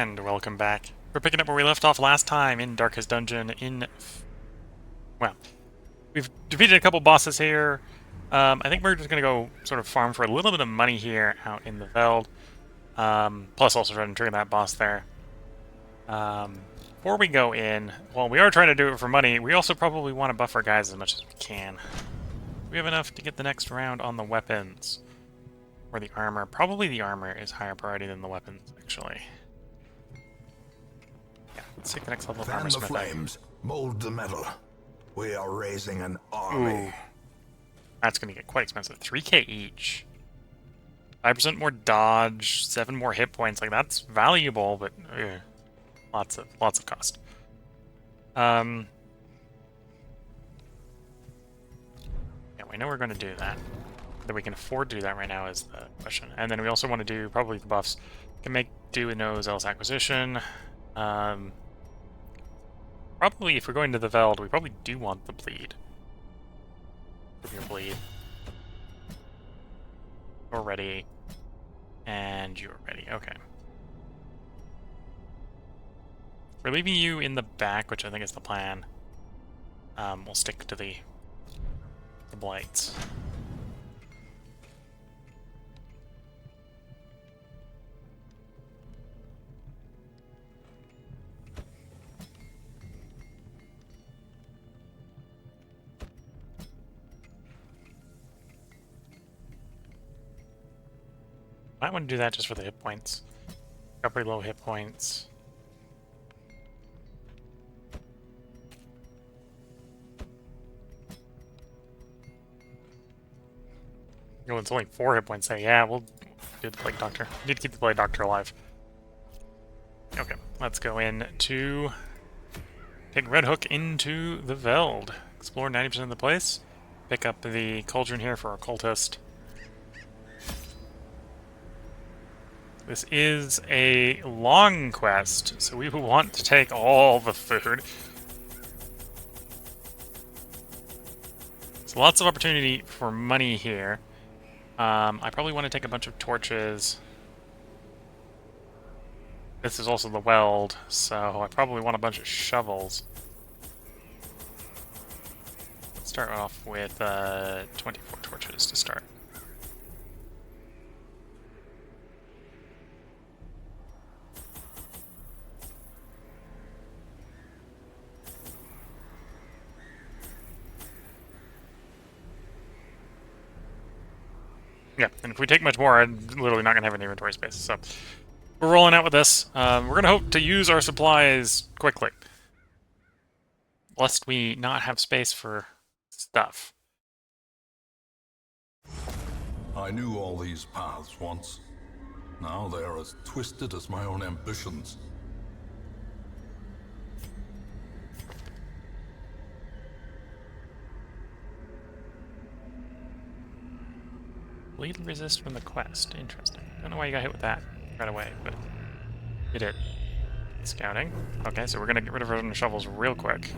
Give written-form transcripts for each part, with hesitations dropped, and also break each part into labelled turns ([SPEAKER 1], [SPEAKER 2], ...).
[SPEAKER 1] And welcome back. We're picking up where we left off last time in Darkest Dungeon in... Well, we've defeated a couple bosses here. I think we're just going to go sort of farm for a little bit of money here out in the Veld. Plus also trying to trigger that boss there. Before we go in, well, we are trying to do it for money. We also probably want to buff our guys as much as we can. We have enough to get the next round on the weapons. Or the armor. Probably the armor is higher priority than the weapons, actually. Yeah, let's take the next level of armor smithing.
[SPEAKER 2] Fan the flames, mold the metal. We are raising an army.
[SPEAKER 1] Ooh. That's going to get quite expensive. 3k each. 5% more dodge, 7 more hit points. Like, that's valuable, but lots of cost. Yeah, we know we're going to do that. Whether we can afford to do that right now is the question. And then we also want to do probably the buffs. We can do a no zealous acquisition. Probably if we're going to the Veld, we probably do want the bleed. Your bleed. You're ready. And you're ready. Okay. We're leaving you in the back, which I think is the plan. We'll stick to the blights. Might want to do that just for the hit points. Got pretty low hit points. Oh, it's only 4 hit points there. Yeah, we'll do the Plague Doctor. We need to keep the Plague Doctor alive. Okay, let's go in to take Red Hook into the Veld. Explore 90% of the place. Pick up the Cauldron here for our cultist. This is a long quest, so we will want to take all the food. So lots of opportunity for money here. I probably want to take a bunch of torches. This is also the weld, so I probably want a bunch of shovels. Let's start off with 24 torches to start. Yeah, and if we take much more, I'm literally not going to have any inventory space. So we're rolling out with this. We're going to hope to use our supplies quickly, lest we not have space for stuff.
[SPEAKER 2] I knew all these paths once. Now they are as twisted as my own ambitions.
[SPEAKER 1] Bleed resist from the quest. Interesting. Don't know why you got hit with that right away, but you did. Scouting. Okay, so we're gonna get rid of our shovels real quick.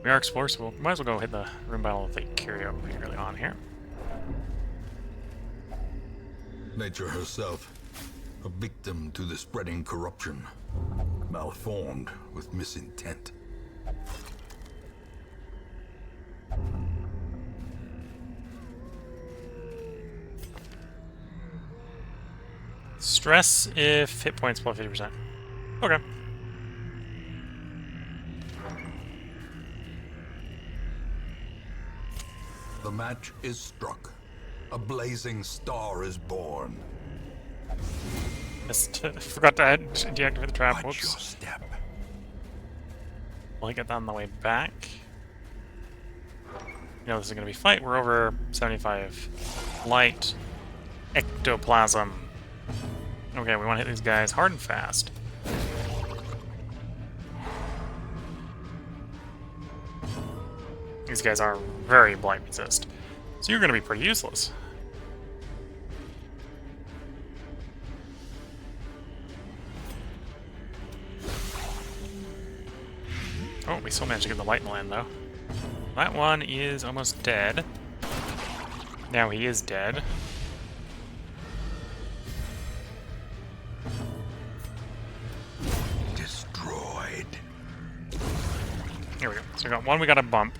[SPEAKER 1] We are explorers, so we might as well go hit the room battle of the Curio pretty early on here.
[SPEAKER 2] Nature herself, a victim to the spreading corruption, malformed with misintent.
[SPEAKER 1] Stress if hit points below 50%. Okay.
[SPEAKER 2] The match is struck. A blazing star is born.
[SPEAKER 1] Forgot to deactivate the trap.
[SPEAKER 2] Watch your
[SPEAKER 1] Whoops.
[SPEAKER 2] step.
[SPEAKER 1] We'll get that on the way back. You know this is going to be fight. We're over 75 light. Ectoplasm. Okay, we want to hit these guys hard and fast. These guys are very blight resist. So you're going to be pretty useless. Oh, we still managed to get the light in the land, though. That one is almost dead. Now he is dead. So we got one, we got a bump.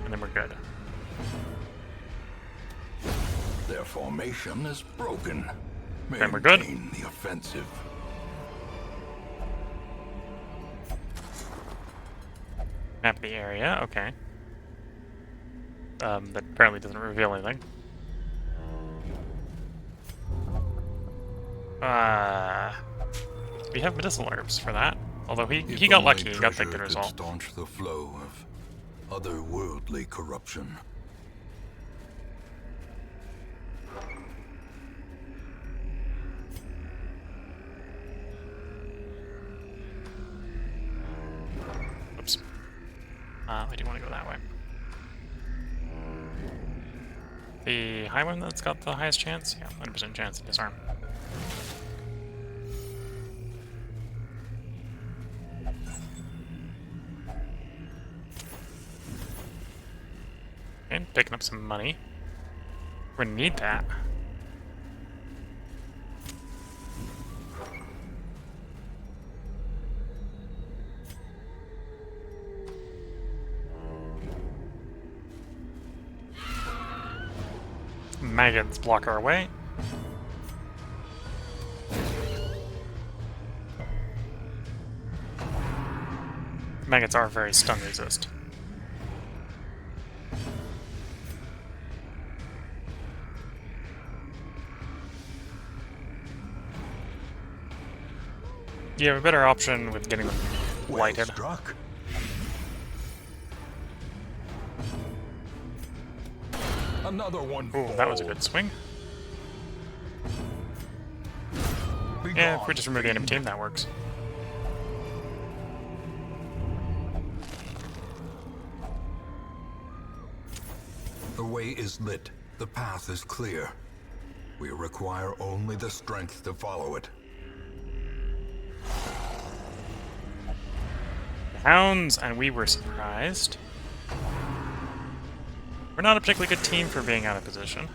[SPEAKER 1] And then we're good.
[SPEAKER 2] Their formation is broken.
[SPEAKER 1] And we're good.
[SPEAKER 2] Maintain the offensive.
[SPEAKER 1] Map the area, okay. That apparently doesn't reveal anything. We have medicinal herbs for that. Although he
[SPEAKER 2] If
[SPEAKER 1] got
[SPEAKER 2] only
[SPEAKER 1] lucky, he got the
[SPEAKER 2] treasure
[SPEAKER 1] good
[SPEAKER 2] could
[SPEAKER 1] result.
[SPEAKER 2] staunch the flow of otherworldly corruption.
[SPEAKER 1] Oops. I do want to go that way. The high one that's got the highest chance? Yeah, 100% chance to disarm. And picking up some money. We're gonna need that. Maggots block our way. Maggots are very stun resist. You have a better option with getting them
[SPEAKER 2] Well
[SPEAKER 1] lighted.
[SPEAKER 2] struck. Another one.
[SPEAKER 1] Ooh, that was a good swing. Yeah, if we just remove the enemy team, that works.
[SPEAKER 2] The way is lit. The path is clear. We require only the strength to follow it.
[SPEAKER 1] Hounds, and we were surprised. We're not a particularly good team for being out of position.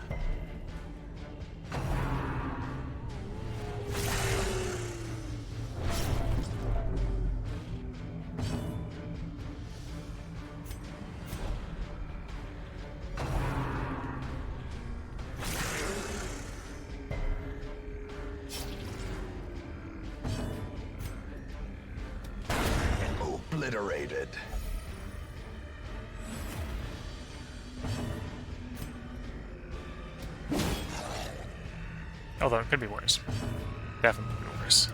[SPEAKER 2] Obliterated.
[SPEAKER 1] Although it could be worse. Definitely be worse.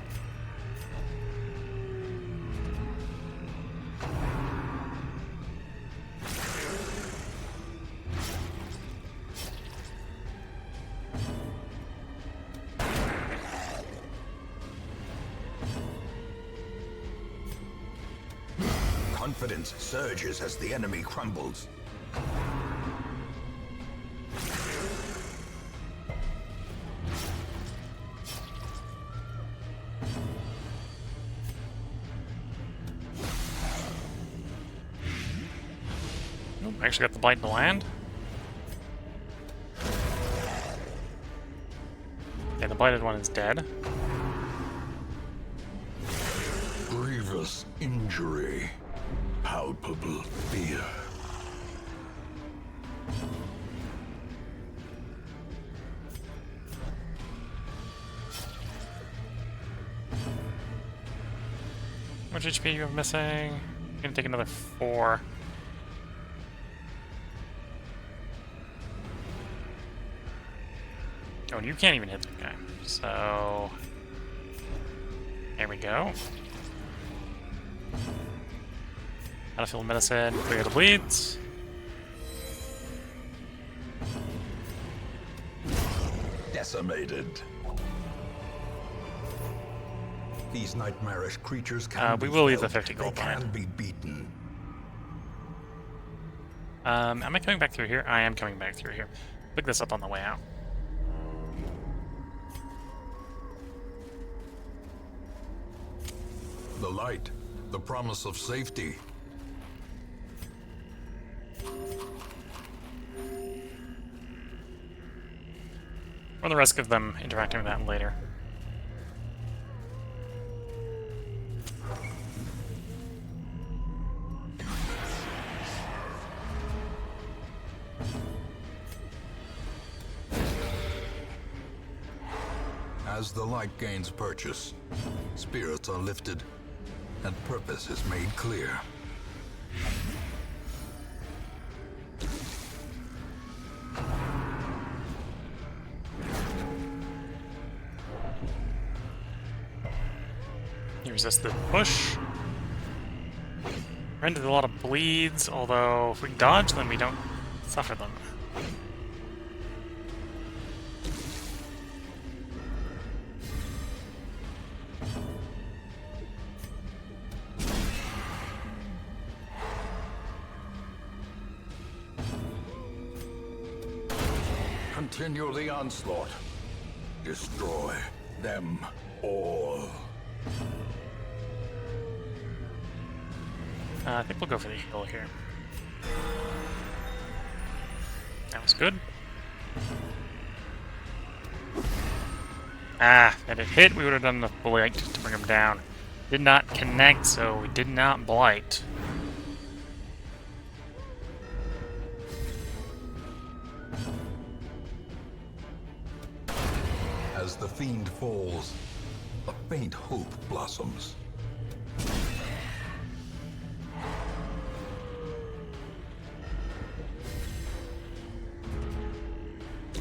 [SPEAKER 2] Confidence surges as the enemy crumbles.
[SPEAKER 1] Nope, actually got the blight to land. Yeah, the blighted one is dead.
[SPEAKER 2] Grievous injury. Palpable fear.
[SPEAKER 1] How much HP you have missing? Gonna take another 4. Oh, and you can't even hit the guy. So there we go. Battlefield medicine, clear the bleeds.
[SPEAKER 2] Decimated. These nightmarish creatures can
[SPEAKER 1] we
[SPEAKER 2] be
[SPEAKER 1] will leave the
[SPEAKER 2] felt.
[SPEAKER 1] 50 gold
[SPEAKER 2] They
[SPEAKER 1] behind.
[SPEAKER 2] can be beaten.
[SPEAKER 1] Am I coming back through here? I am coming back through here. Pick this up on the way out.
[SPEAKER 2] The light, the promise of safety.
[SPEAKER 1] Or the risk of them interacting with that later.
[SPEAKER 2] As the light gains purchase, spirits are lifted, and purpose is made clear.
[SPEAKER 1] You resist the push. Ran into a lot of bleeds, although if we dodge them, we don't suffer them.
[SPEAKER 2] Continue the onslaught. Destroy them all.
[SPEAKER 1] I think we'll go for the heal here. That was good. Ah, had it hit, we would have done enough blight to bring him down. Did not connect, so we did not blight.
[SPEAKER 2] As the fiend falls, a faint hope blossoms.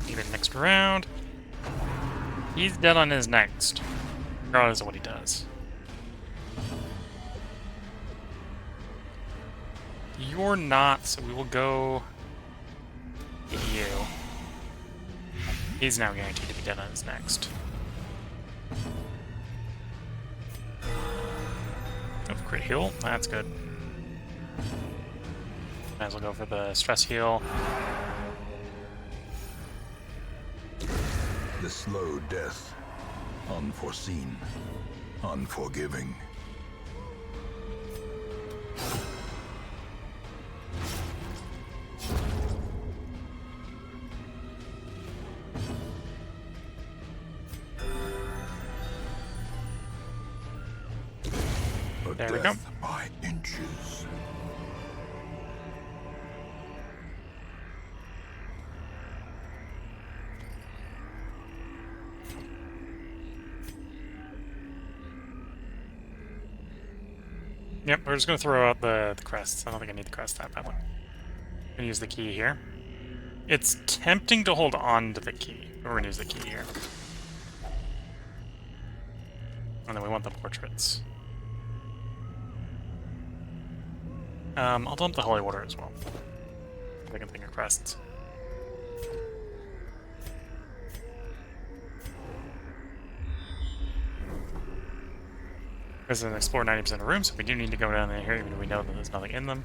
[SPEAKER 1] Even next round. He's dead on his next, regardless of what he does. You're not, so we will go get you. He's now guaranteed to be dead on his next. Oh, crit heal. That's good. Might as well go for the stress heal.
[SPEAKER 2] The slow death. Unforeseen. Unforgiving.
[SPEAKER 1] There we go.
[SPEAKER 2] Death by inches.
[SPEAKER 1] Yep, we're just going to throw out the crests. I don't think I need the crest that badly. I'm going to use the key here. It's tempting to hold on to the key. We're going to use the key here. And then we want the portraits. I'll dump the holy water as well. I can think of crests. This is an explore 90% of rooms, so we do need to go down in here, even though we know that there's nothing in them.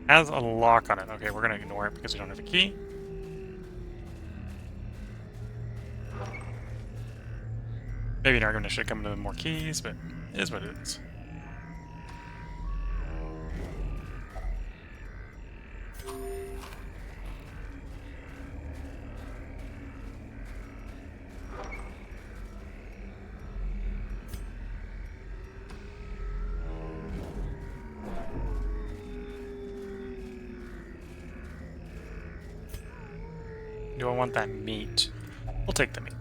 [SPEAKER 1] Has a lock on it. Okay, we're gonna ignore it because we don't have a key. Maybe an argument should come to more keys, but it is what it is. Do I want that meat? We'll take the meat.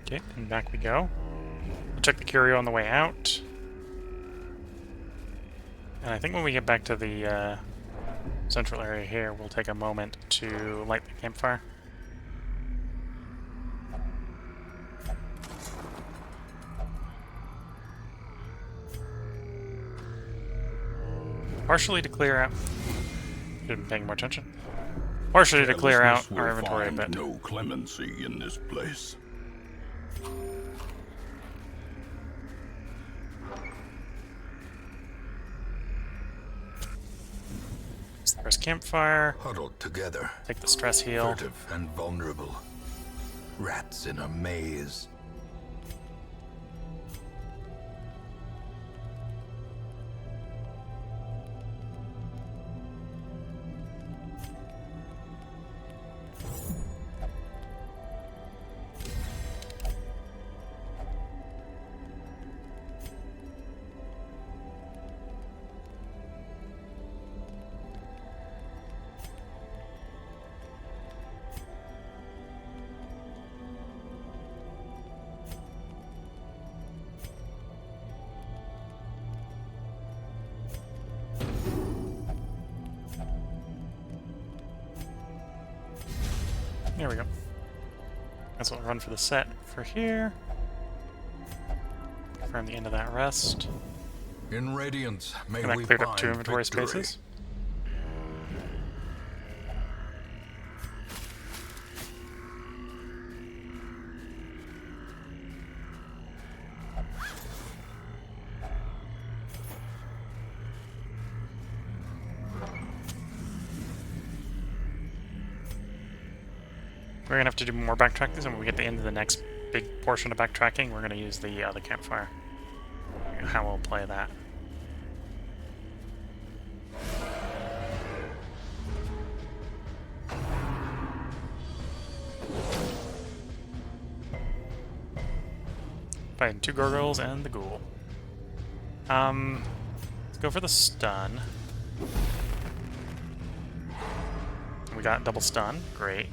[SPEAKER 1] Okay, and back we go. We'll check the curio on the way out. And I think when we get back to the central area here, we'll take a moment to light the campfire. Partially to clear out... Should have been paying more attention. Partially to clear out our inventory a bit.
[SPEAKER 2] No clemency in this place.
[SPEAKER 1] First campfire.
[SPEAKER 2] Huddled together,
[SPEAKER 1] Take the stress heal.
[SPEAKER 2] furtive and vulnerable. Rats in a maze.
[SPEAKER 1] There we go. That's what we'll run for the set for here. Confirm the end of that rest.
[SPEAKER 2] In Radiance, may
[SPEAKER 1] And that
[SPEAKER 2] we
[SPEAKER 1] cleared
[SPEAKER 2] find
[SPEAKER 1] up 2 inventory
[SPEAKER 2] victory.
[SPEAKER 1] spaces. We're gonna have to do more backtracking, and when we get to the end of the next big portion of backtracking, we're gonna use the campfire. How we'll play that. Fighting 2 gargoyles and the ghoul. Let's go for the stun. We got double stun, great.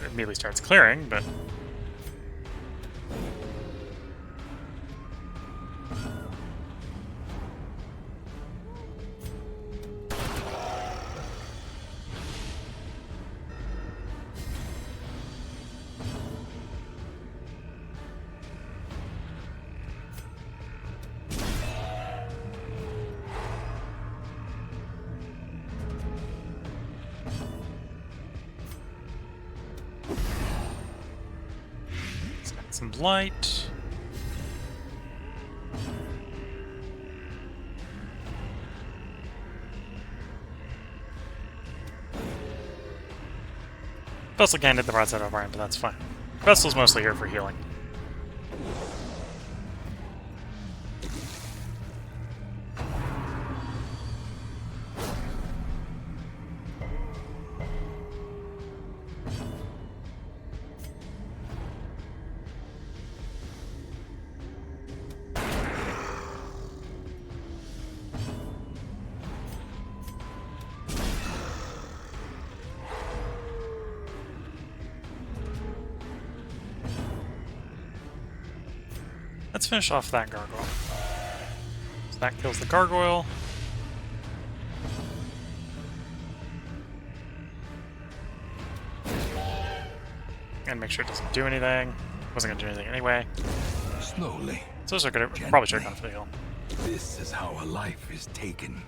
[SPEAKER 1] It immediately starts clearing, but some light. Vessel again did the broadside of Orion, but that's fine. Vessel's mostly here for healing. Let's finish off that gargoyle. So that kills the gargoyle. And make sure it doesn't do anything. Wasn't gonna do anything anyway.
[SPEAKER 2] Slowly.
[SPEAKER 1] So those are gonna probably should have gone for the heal.
[SPEAKER 2] This is how a life is taken.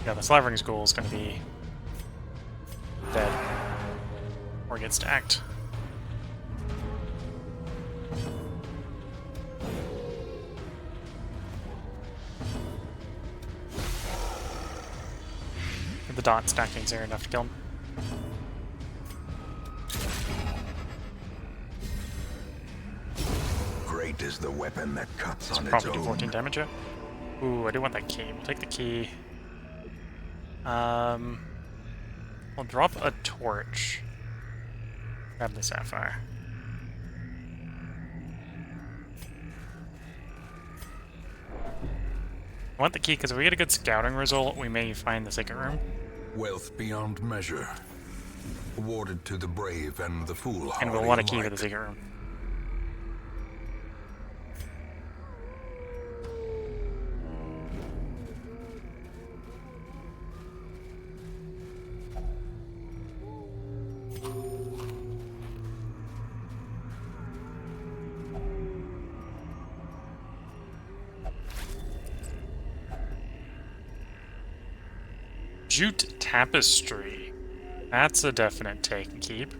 [SPEAKER 1] Yeah, the Slavering School is gonna be dead. Or get stacked. The dot stacking's there enough to kill him.
[SPEAKER 2] Great is the weapon that cuts on its
[SPEAKER 1] Probably do
[SPEAKER 2] own.
[SPEAKER 1] 14 damage yet. Ooh, I do want that key. We'll take the key. We'll drop a torch. Grab the sapphire. I want the key because if we get a good scouting result, we may find the secret room.
[SPEAKER 2] Wealth beyond measure. Awarded to the brave and the foolhardy
[SPEAKER 1] And we'll want a key
[SPEAKER 2] alike.
[SPEAKER 1] to the secret room. Jute Tapestry. That's a definite take and keep.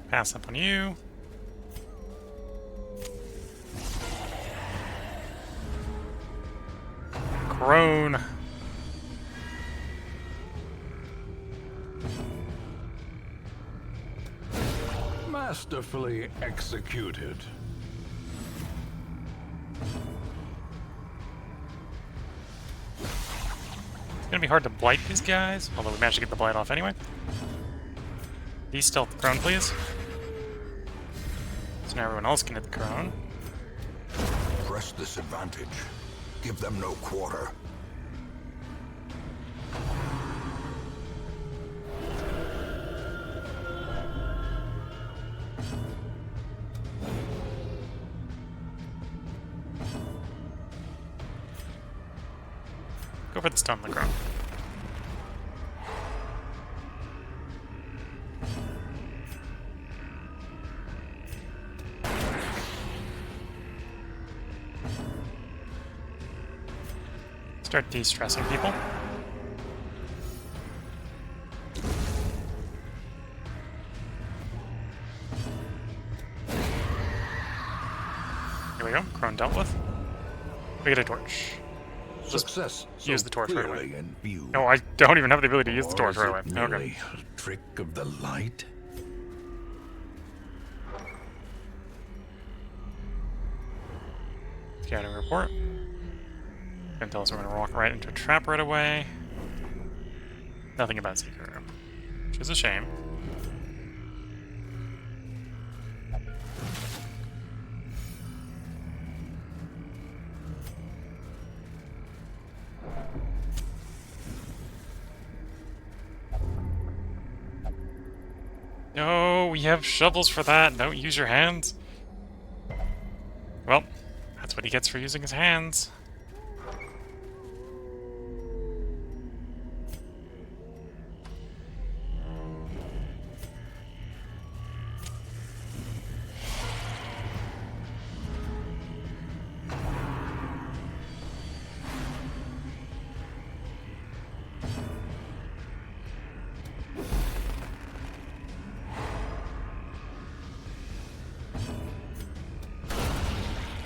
[SPEAKER 1] Pass up on you. Crone.
[SPEAKER 2] Masterfully executed.
[SPEAKER 1] It's gonna be hard to blight these guys, although we managed to get the blight off anyway. De-stealth the Crone, please. So now everyone else can hit the Crone.
[SPEAKER 2] Press this advantage. Give them no quarter.
[SPEAKER 1] Go for the stun on the Crone. Start de-stressing people. Here we go. Crone dealt with. We get a torch.
[SPEAKER 2] Success.
[SPEAKER 1] Use the torch right away.
[SPEAKER 2] Clearly in view.
[SPEAKER 1] No, I don't even have the ability to use the
[SPEAKER 2] Or
[SPEAKER 1] torch
[SPEAKER 2] is
[SPEAKER 1] right
[SPEAKER 2] it
[SPEAKER 1] away. Okay.
[SPEAKER 2] merely a trick of the light?
[SPEAKER 1] Scouting report. Gonna tell us we're gonna walk right into a trap right away. Nothing about secret room, which is a shame. No, we have shovels for that. Don't use your hands. Well, that's what he gets for using his hands.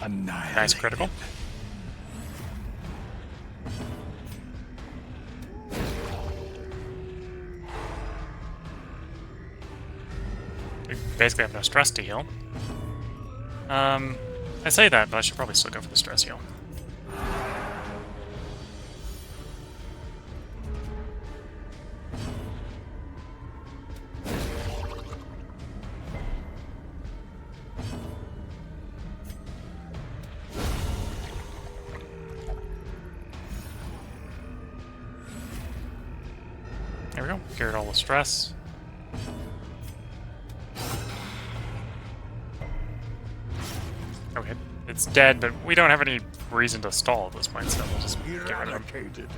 [SPEAKER 2] Annihilated.
[SPEAKER 1] Nice critical. We basically have no stress to heal. I say that, but I should probably still go for the stress heal. There we go. Cured all the stress. Okay, it's dead, but we don't have any reason to stall at this point, so we'll just get rid of him.
[SPEAKER 2] Eradicated.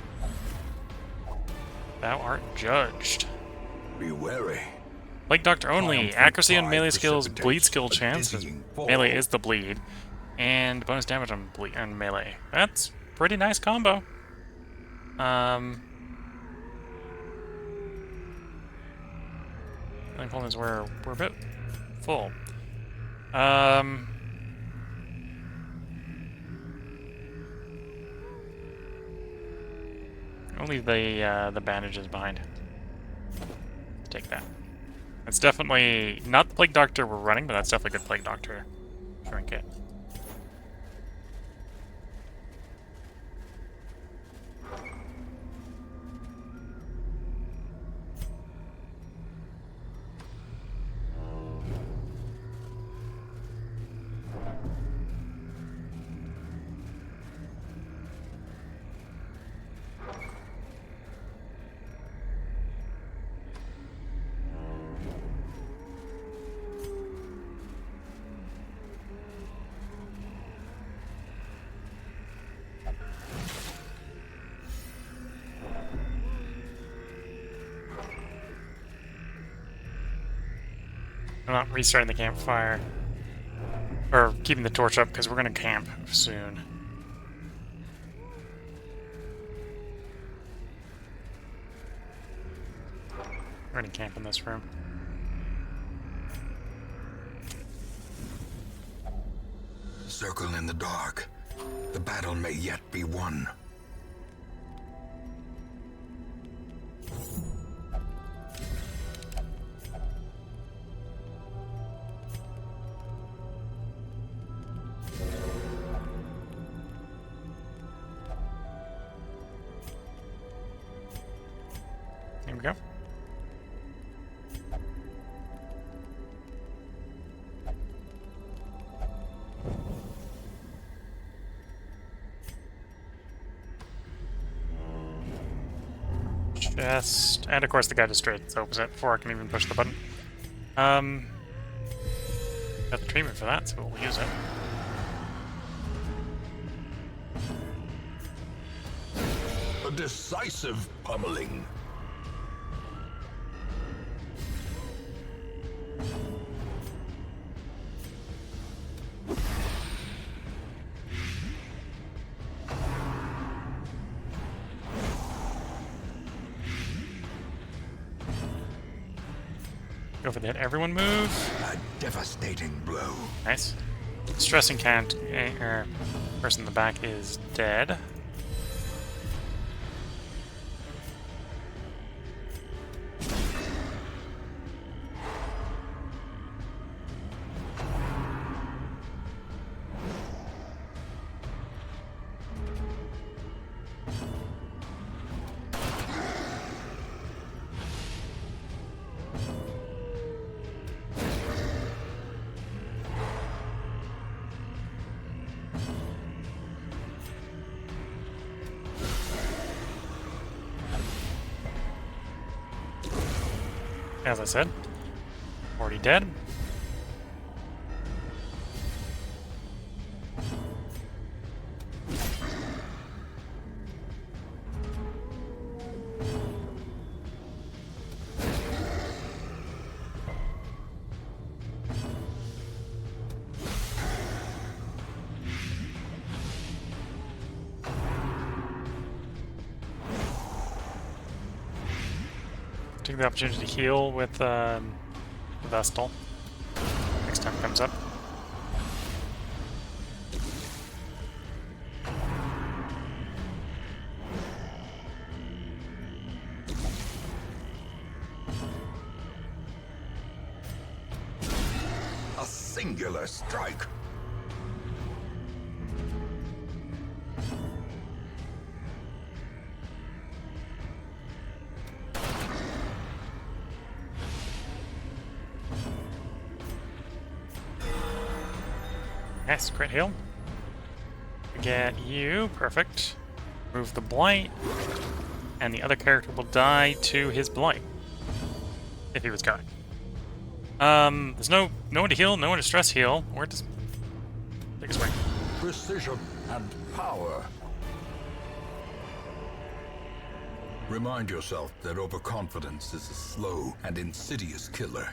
[SPEAKER 1] Thou art judged.
[SPEAKER 2] Be wary.
[SPEAKER 1] Plague Doctor only.
[SPEAKER 2] Triumphant
[SPEAKER 1] Accuracy on
[SPEAKER 2] pride
[SPEAKER 1] melee skills, bleed
[SPEAKER 2] precipitates
[SPEAKER 1] skill
[SPEAKER 2] a
[SPEAKER 1] chance.
[SPEAKER 2] dizzying fall.
[SPEAKER 1] Melee is the bleed. And bonus damage on bleed and melee. That's pretty nice combo. I think one is we're a bit full. I'll leave the bandages behind. Take that. It's definitely not the Plague Doctor we're running, but that's definitely a good Plague Doctor trinket. I'm not restarting the campfire. Or keeping the torch up, because we're going to camp soon. We're going to camp in this room.
[SPEAKER 2] circle in the dark. The battle may yet be won.
[SPEAKER 1] Here we go. Chest, and of course the guy destroyed, so opens it before I can even push the button. Got the treatment for that, so we'll use it.
[SPEAKER 2] A decisive pummeling.
[SPEAKER 1] Go for the hit everyone move.
[SPEAKER 2] A devastating blow.
[SPEAKER 1] Nice. Stressing can't. Person in the back is dead. As I said, already dead. Take the opportunity to heal with the Vestal next time it comes up.
[SPEAKER 2] A singular strike.
[SPEAKER 1] Nice, great heal. Get you, perfect. Move the blight, and the other character will die to his blight if he was going. There's no one to heal, no one to stress heal. Where does take a swing?
[SPEAKER 2] Precision and power. Remind yourself that overconfidence is a slow and insidious killer.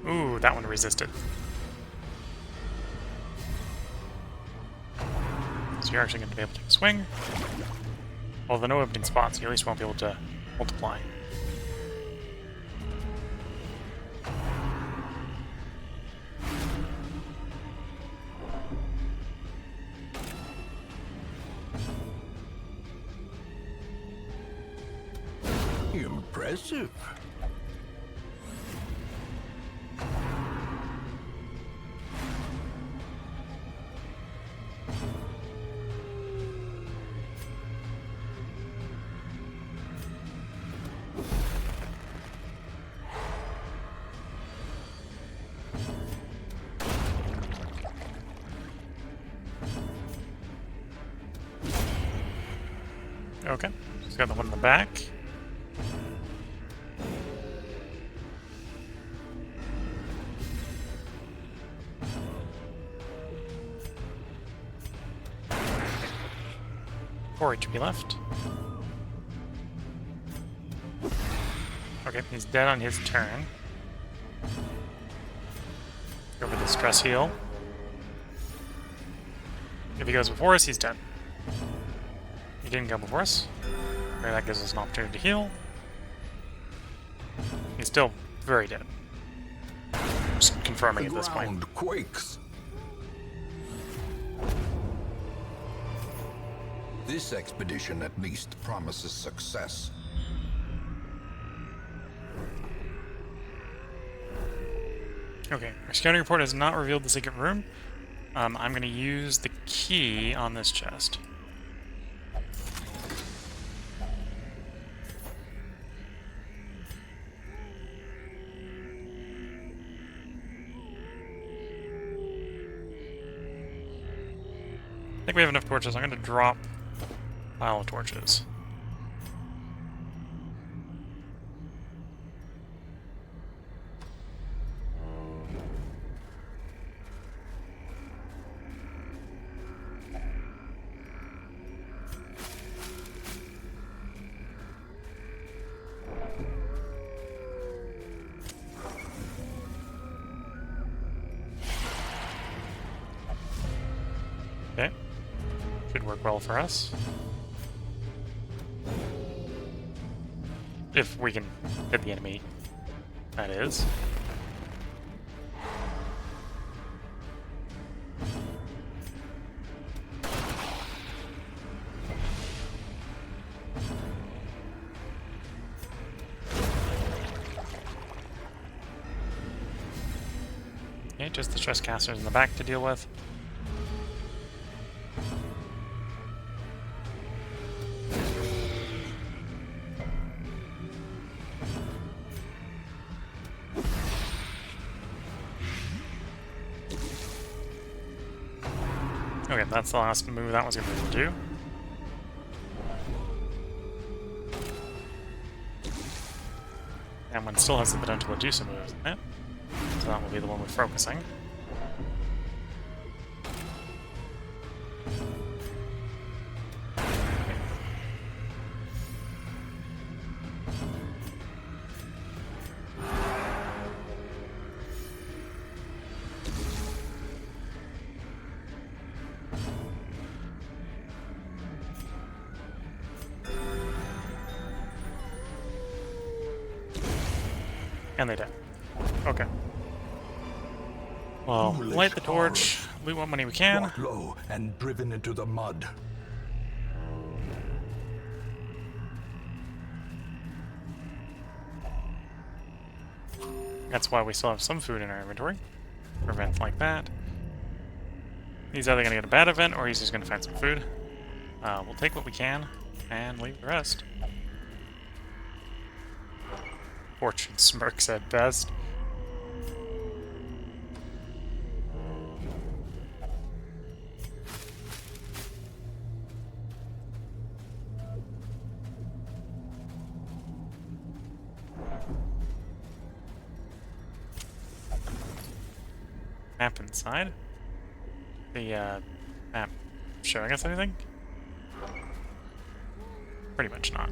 [SPEAKER 1] Ooh, that one resisted. So you're actually going to be able to take a swing. Well, the no opening spots, you at least won't be able to multiply.
[SPEAKER 2] Impressive.
[SPEAKER 1] Okay. Just got the one in the back. Four HP left. Okay, he's dead on his turn. Go for the stress heal. If he goes before us, he's dead. He didn't go before us. Okay, that gives us an opportunity to heal. He's still very dead. Just confirming
[SPEAKER 2] The
[SPEAKER 1] at this point.
[SPEAKER 2] ground quakes. This expedition at least promises success.
[SPEAKER 1] Okay, our scouting report has not revealed the secret room. I'm going to use the key on this chest. I think we have enough torches. I'm going to drop a pile of torches. Okay. Should work well for us. If we can hit the enemy, that is. Okay, just the stress casters in the back to deal with. Okay, that's the last move that was going to do. And one still has the potential to do some moves in it. So that will be the one we're focusing. And they did. Okay. Well,
[SPEAKER 2] Foolish
[SPEAKER 1] light the torch, loot what money we can.
[SPEAKER 2] Brought low and driven into the mud.
[SPEAKER 1] That's why we still have some food in our inventory for events like that. He's either going to get a bad event or he's just going to find some food. We'll take what we can and leave the rest. Fortune smirks at best. Map inside. The map showing us anything? Pretty much not.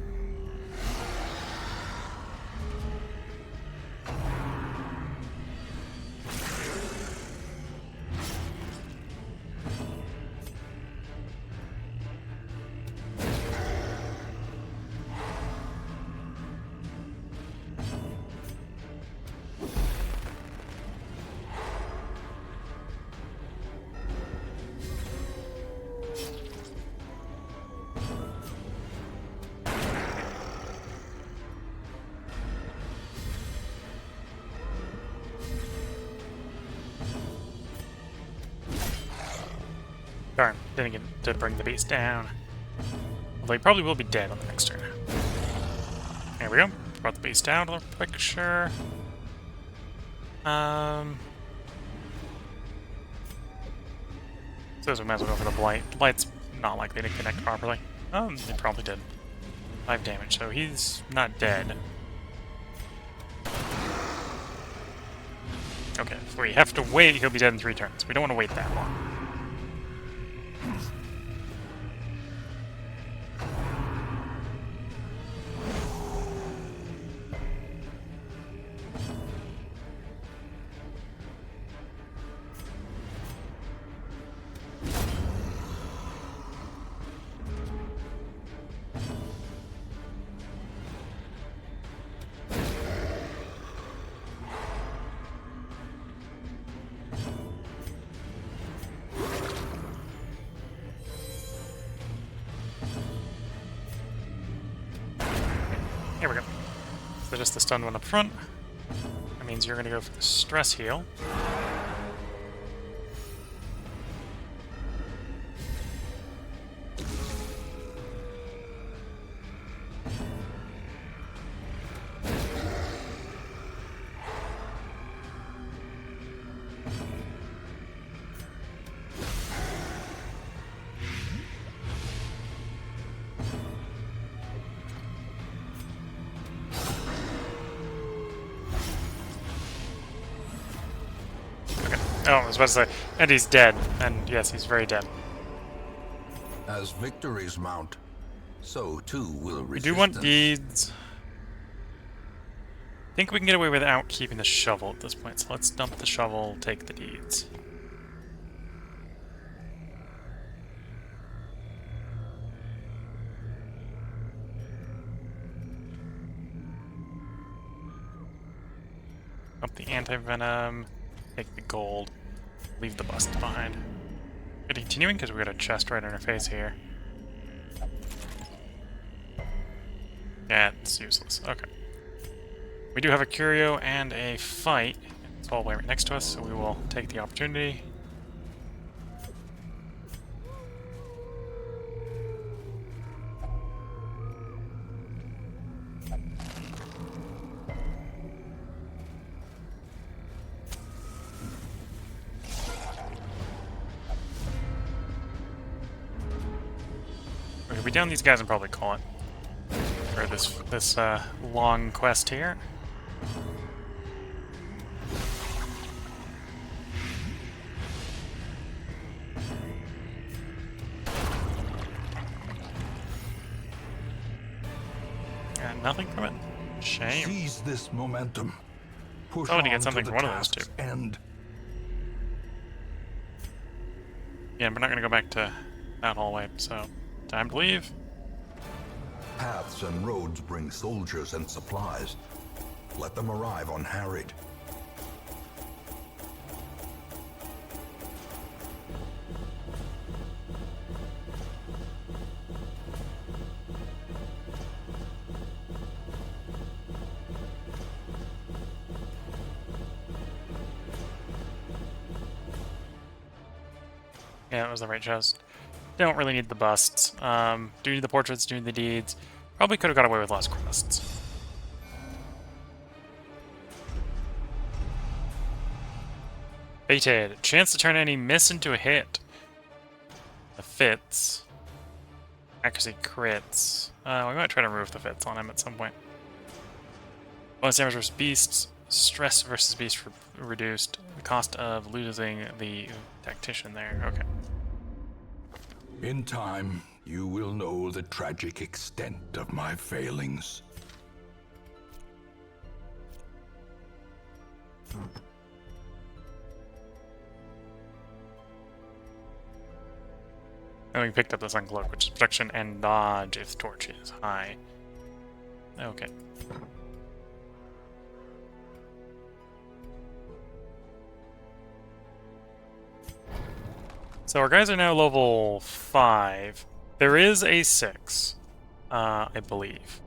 [SPEAKER 1] Darn, didn't get to bring the beast down. Although he probably will be dead on the next turn. There we go. Brought the beast down to the picture. Says we might as well go for the blight. The blight's not likely to connect properly. It probably did. 5 damage, so he's not dead. Okay, if we have to wait, he'll be dead in 3 turns. We don't want to wait that long. Here we go. So just the stun one up front. That means you're going to go for the stress heal. Oh, I was about to say, and he's dead. And yes, he's very dead.
[SPEAKER 2] As victories mount, so too will resistance.
[SPEAKER 1] We do want deeds. I think we can get away without keeping the shovel at this point, so let's dump the shovel, take the deeds. Up the anti-venom, take the gold, leave the bust behind. Continuing, because we got a chest right in our face here. Yeah, it's useless. Okay. We do have a curio and a fight. It's all right next to us, so we will take the opportunity. We down these guys and probably call it for this long quest here. And nothing from it. Shame.
[SPEAKER 2] Seize this momentum. Push
[SPEAKER 1] Oh, and you
[SPEAKER 2] on
[SPEAKER 1] get something
[SPEAKER 2] to
[SPEAKER 1] for
[SPEAKER 2] the
[SPEAKER 1] one of those two.
[SPEAKER 2] task's end.
[SPEAKER 1] Yeah, we're not gonna go back to that hallway, so time to leave.
[SPEAKER 2] Paths and roads bring soldiers and supplies. Let them arrive unharried.
[SPEAKER 1] Yeah, it was the right chest. Don't really need the busts. Do need the portraits, do need the deeds. Probably could have got away with less quests. Fated. Chance to turn any miss into a hit. The fits. Accuracy crits. We might try to remove the fits on him at some point. Bonus damage versus beasts. Stress versus beast reduced. The cost of losing the tactician there. Okay.
[SPEAKER 2] In time, you will know the tragic extent of my failings.
[SPEAKER 1] And we picked up the Sun Cloak, which is protection and dodge if torch is high. Okay. So our guys are now level 5. There is a 6, I believe.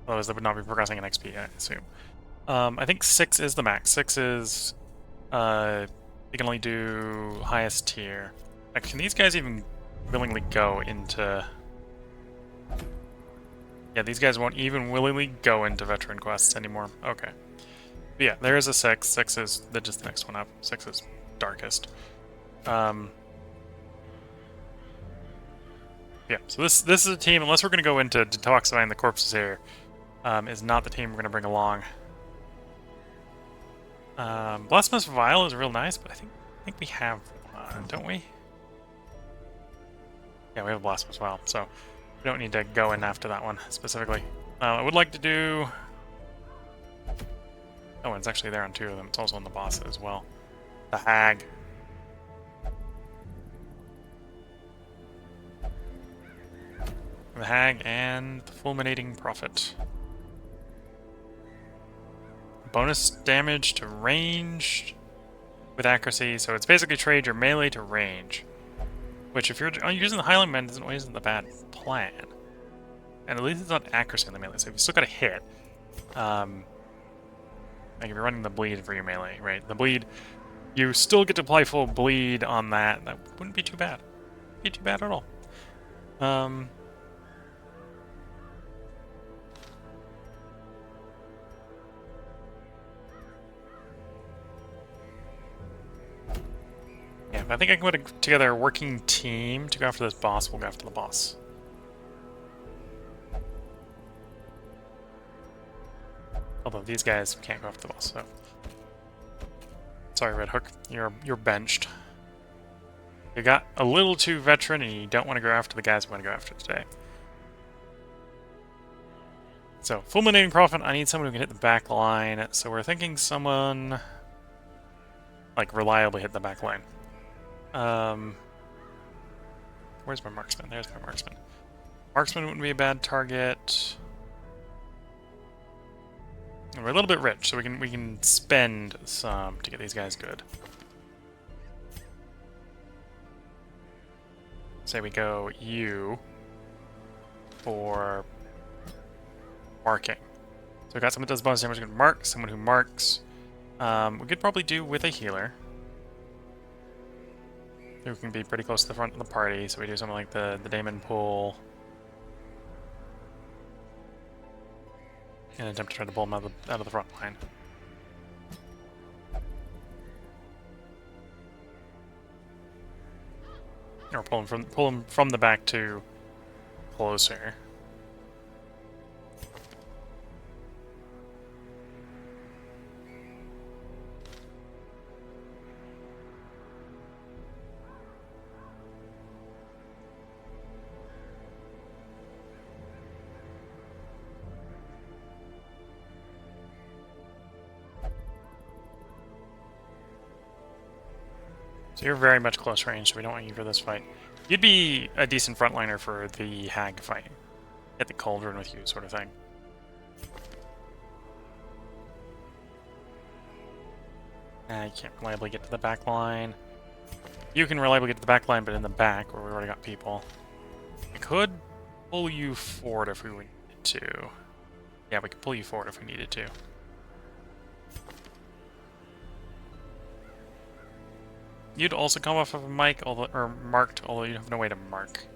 [SPEAKER 1] Otherwise, they would not be progressing in XP, I assume. I think 6 is the max. 6 is, you can only do highest tier. Can these guys even willingly go into... Yeah, these guys won't even willingly go into veteran quests anymore. Okay. But yeah, there is a 6. 6 is just the next one up. 6 is darkest. Yeah, so this is a team, unless we're going to go into detoxifying the corpses here, is not the team we're going to bring along. Blasphemous Vial is real nice, but I think we have one, don't we? Yeah, we have a Blasphemous Vial, so we don't need to go in after that one specifically. I would like to do... Oh, it's actually there on 2 of them. It's also on the boss as well. The Hag. The Hag and the Fulminating Prophet. Bonus damage to range with accuracy, so it's basically trade your melee to range. Which, if you're using the Highlandman, isn't a bad plan. And at least it's not accuracy on the melee, so you still got a hit. Like if you're running the bleed for your melee, right? The bleed, you still get to apply full bleed on that. That wouldn't be too bad. Wouldn't be too bad at all. Yeah, I think I can put together a working team to go after this boss. We'll go after the boss. Although these guys can't go after the boss, so... Sorry, Red Hook. You're benched. You got a little too veteran and you don't want to go after the guys we want to go after today. So, Fulminating Prophet, I need someone who can hit the back line. So we're thinking someone... like, reliably hit the back line. Where's my marksman? There's my marksman. Marksman wouldn't be a bad target. And we're a little bit rich, so we can spend some to get these guys good. Say we go you for marking. So we got someone that does bonus damage, we can mark, someone who marks. We could probably do with a healer. Who can be pretty close to the front of the party, so we do something like the Daemon Pool. And attempt to try to pull him out of the front line. Or pull him from the back to closer. So you're very much close range, so we don't want you for this fight. You'd be a decent frontliner for the Hag fight. Hit the Cauldron with you, sort of thing. You can't reliably get to the back line. You can reliably get to the back line, but in the back, where we already got people. We could pull you forward if we needed to. Yeah, we could pull you forward if we needed to. You'd also come off of a mic, or marked, although you have no way to mark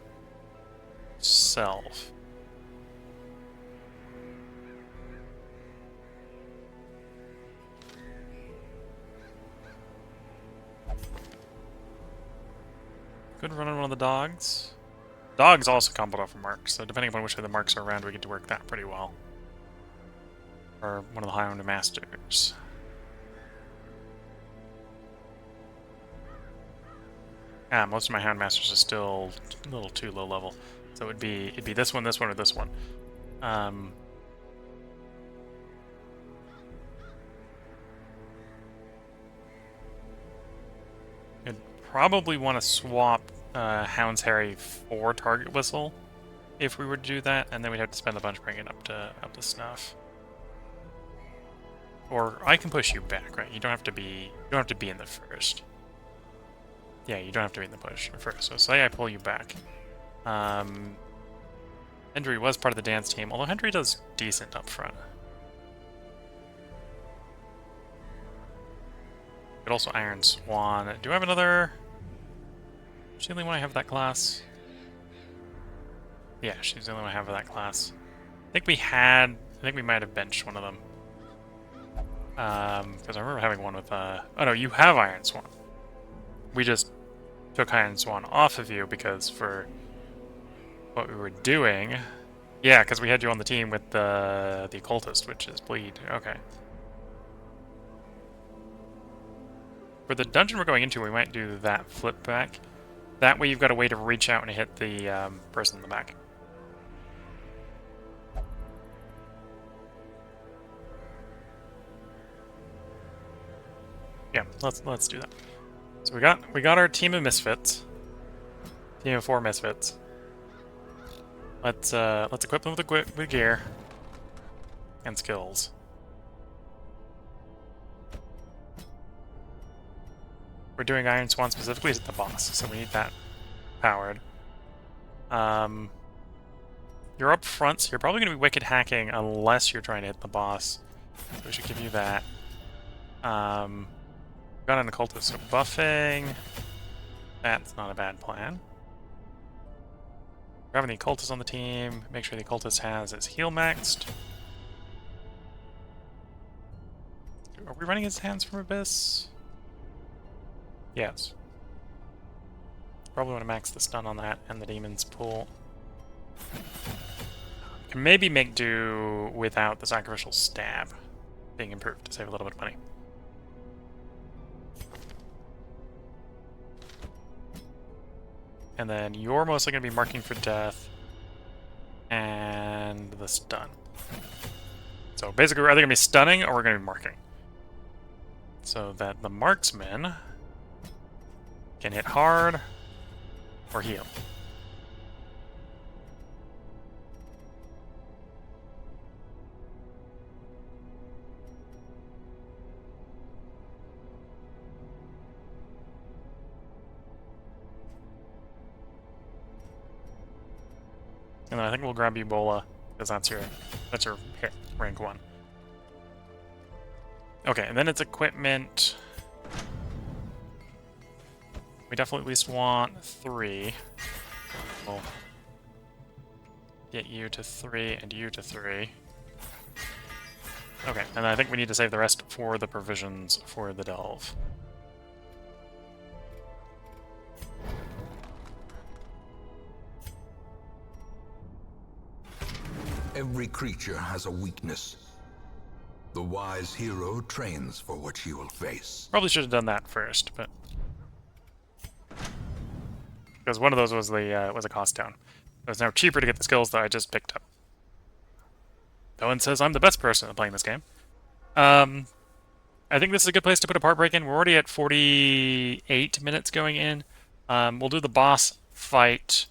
[SPEAKER 1] self. Could run on one of the dogs. Dogs also comboed off of marks, so depending upon which way the marks are around, we get to work that pretty well. Or one of the Highlander Masters. Most of my Hound Masters are still a little too low level. So it'd be this one, or this one. You'd probably want to swap Hound's Harry for Target Whistle if we were to do that, and then we'd have to spend a bunch bringing it up to snuff. Or I can push you back, right? You don't have to be in the first. Yeah, you don't have to be in the push first. So say I pull you back. Hendry was part of the dance team, although Hendry does decent up front. Could also Iron Swan. Do I have another? She's the only one I have of that class. Yeah, she's the only one I have of that class. I think we might have benched one of them. Because I remember having one with oh no, you have Iron Swan. We just took Iron Swan off of you because for what we were doing. Yeah, because we had you on the team with the occultist, which is bleed. Okay. For the dungeon we're going into, we might do that flip back. That way you've got a way to reach out and hit the person in the back. Yeah, let's do that. So we got our team of misfits. Team of 4 misfits. Let's equip them with gear and skills. We're doing Iron Swan specifically at the boss, so we need that powered. You're up front, so you're probably going to be wicked hacking unless you're trying to hit the boss. So we should give you that. Got an occultist, so buffing. That's not a bad plan. Grabbing the occultist on the team. Make sure the occultist has his heal maxed. Are we running his hands from Abyss? Yes. Probably want to max the stun on that and the demon's pool. Can maybe make do without the sacrificial stab being improved to save a little bit of money. And then you're mostly going to be marking for death and the stun. So basically we're either going to be stunning or we're going to be marking. So that the marksman can hit hard or heal. And then I think we'll grab Ebola, because that's your hit, rank 1. Okay, and then it's equipment. We definitely at least want 3. We'll get you to 3 and you to 3. Okay, and I think we need to save the rest for the provisions for the delve.
[SPEAKER 2] Every creature has a weakness. The wise hero trains for what she will face.
[SPEAKER 1] Probably should have done that first, but because one of those was a cost down. It was now cheaper to get the skills that I just picked up. No one says I'm the best person at playing this game. I think this is a good place to put a part break in. We're already at 48 minutes going in. We'll do the boss fight,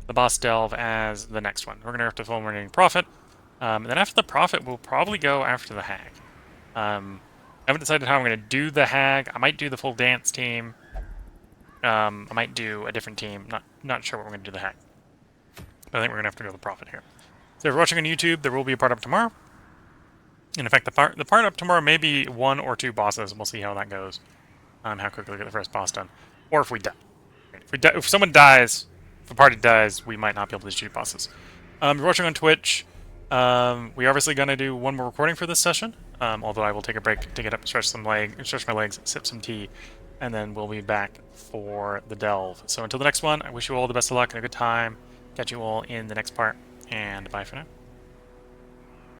[SPEAKER 1] the boss delve as the next one. We're going to have to Fulminating Prophet. And then after the Prophet, we'll probably go after the Hag. I haven't decided how I'm going to do the Hag. I might do the full dance team. I might do a different team. Not sure what we're going to do the Hag. But I think we're going to have to go the Prophet here. So if you're watching on YouTube, there will be a part up tomorrow. And in fact, the part up tomorrow may be 1 or 2 bosses. We'll see how that goes. How quickly we get the first boss done. Or if we die. If someone dies, if the party dies, we might not be able to shoot bosses. If you're watching on Twitch, we're obviously going to do one more recording for this session. Although I will take a break to get up, stretch my legs, sip some tea, and then we'll be back for the delve. So until the next one, I wish you all the best of luck and a good time. Catch you all in the next part, and bye for now.